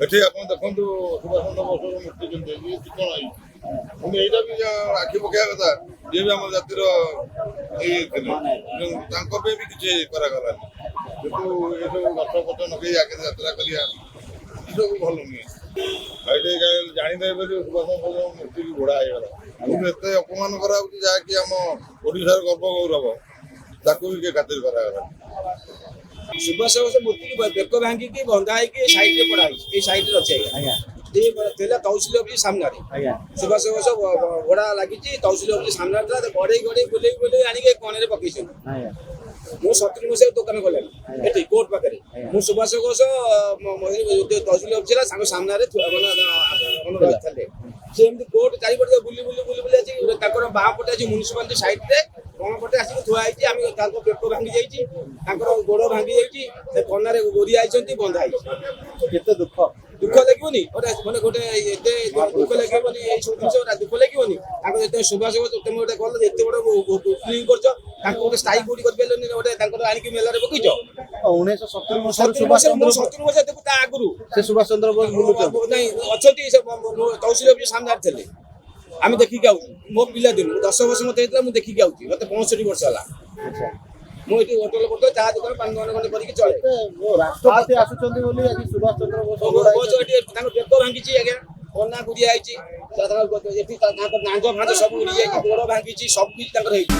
ଏଠି ଆପଣ ଦେଖନ୍ତୁ ସୁଭାଷ ଚନ୍ଦ୍ର ବୋଷର ମୂର୍ତ୍ତି କେମିତି ହେଇଛି, ଚିକଣ ହେଇଛି। କିନ୍ତୁ ଏଇଟା ବି ଆଖି ପକେଇବା କଥା, ଯିଏ ବି ଆମ ଜାତିର ଇଏ ଥିଲେ ତାଙ୍କ ପାଇଁ ବି କିଛି କରାଗଲାନି। କିନ୍ତୁ ଏସବୁ ଗଛ ପଛ ଲଗେଇ ଆଗରେ ଯାତ୍ରା କରିବା ଏସବୁ ଭଲ ନୁହେଁ। ଆଉ ଏଠି ଜାଣିଦେବେ ବୋଲି ସୁଭାଷ ଚନ୍ଦ୍ର ମୂର୍ତ୍ତି ବି ଘୋଡ଼ା ହେଇଗଲା। କିନ୍ତୁ ଏତେ ଅପମାନ କରାହଉଛି ଯାହାକି ଆମ ଓଡ଼ିଶାର ଗର୍ବ ଗୌରବ, ତାକୁ ବି କିଏ ଖାତିର କରାଗଲା। ସୁଭାଷ ବୋଷ ମୂର୍ତ୍ତି ବେକ ଭାଙ୍ଗିକି ବନ୍ଧା ହେଇକି ସାଇଡରେ ପଡା ହେଇଛି, ଏଇ ସାଇଡରେ ଅଛି ଆଜ୍ଞା। ଥିଲା ତହସିଲ ଅଫିସ ସାମ୍ନାରେ ସୁଭାଷ ବୋଷ ଘୋଡା ଲାଗିଛି, ତହସିଲ ଅଫିସ ସାମ୍ନାରେ ଥିଲା। ଗଡେଇ ଗଡେଇ ବୁଲେଇ ବୁଲେଇ ଆଣିକି କଣରେ ପକେଇଛନ୍ତି। ମୁଁ 70 ମସିହାରେ ଦୋକାନ କଲାଣି ଏଠି କୋର୍ଟ ପାଖରେ। ମୁଁ ସୁଭାଷ ଘୋଷ ତହସିଲ ଅଫିସ ଥିଲା ସାଙ୍ଗ ସାମ୍ନାରେ ଥିଲେ। ସେ ଏମିତି କୋର୍ଟ ଚାରିପଟେ ବୁଲି ବୁଲି ବୁଲି ବୁଲି ଅଛି। ତାଙ୍କର ବାଁ ପଟେ ଅଛି ମ୍ୟୁନିସିପାଲିଟି ସାଇଡରେ, କଣ ପଟେ ଆସିକି ଥୁଆ ହେଇଛି। ଆମେ ତାଙ୍କ ବେକ ଭାଙ୍ଗି ଯାଇଛି, ତାଙ୍କର ଗୋଡ ଭାଙ୍ଗି ଯାଇଛି, ସେ କନାରେ ଗୋରି ଆଇଛନ୍ତି, ବନ୍ଧା ହେଇଛି। କେତେ ଦୁଃଖ ଲାଗିବନି ମାନେ ଗୋଟେ ଏତେ ଦୁଃଖ ଲାଗିବନି, ଏଇ ସବୁ ଜିନିଷ ଦୁଃଖ ଲାଗିବନି। ତାଙ୍କ ଯେତେବେଳେ ସୁଭାଷ ବୋଷ ତମେ ଗୋଟେ ଗଲ ଏତେ ବଡ ଫିଲ୍ମ କରୁଛ, ତାଙ୍କୁ ଗୋଟେ ସ୍ଥାୟୀ କୋଉଠି କରିପାରିଲନି? ଗୋଟେ ତାଙ୍କର ଆଣିକି ମେଲାରେ ପକେଇଛ। 1970 ମସିହାରୁ ସୁଭାଷ 70 ମସିହା ଦେଖୁ ତା ଆଗରୁ ସେ ସୁଭାଷ ଚନ୍ଦ୍ର ବୋଷ ବୁଲୁଛନ୍ତି। ନାଇଁ ଅଛନ୍ତି, ସେ ତହସିଲ ଅଫିସ ସାମ୍ନାରେ ଥିଲେ। ଆମେ ଦେଖିକି ଆଉଛୁ। ମୋ ପିଲାଦିନ 10 ବର୍ଷ ମତେ ହେଇଥିଲା, ମୁଁ ଦେଖିକି ଆଉଛି। ମତେ 65 ବର୍ଷ ହେଲା। ମୁଁ ଏଠି ହୋଟେଲ ପଟେ ଚାହା ଦୋକାନ 5 ଦୋକାନ ଖଣ୍ଡେ କରିକି ଚଳେ। ରାଷ୍ଟ୍ରପତି ଆସୁଛନ୍ତି ବୋଲି ଆଜି ସୁଭାଷ ଚନ୍ଦ୍ର ବୋଷ ତାଙ୍କ ବେକ ଭାଙ୍ଗିଛି ଆଜ୍ଞା, କନା ଗୁଡିଆ ହେଇଛି, ଏଠି ତାଙ୍କ ନାଞ୍ଜ ଫାଞ୍ଜ ସବୁ ଉଡି ଯାଇଛି, ଗୋଡ ଭାଙ୍ଗିଛି, ସବୁ କିଛି ତାଙ୍କର ହେଇଛି।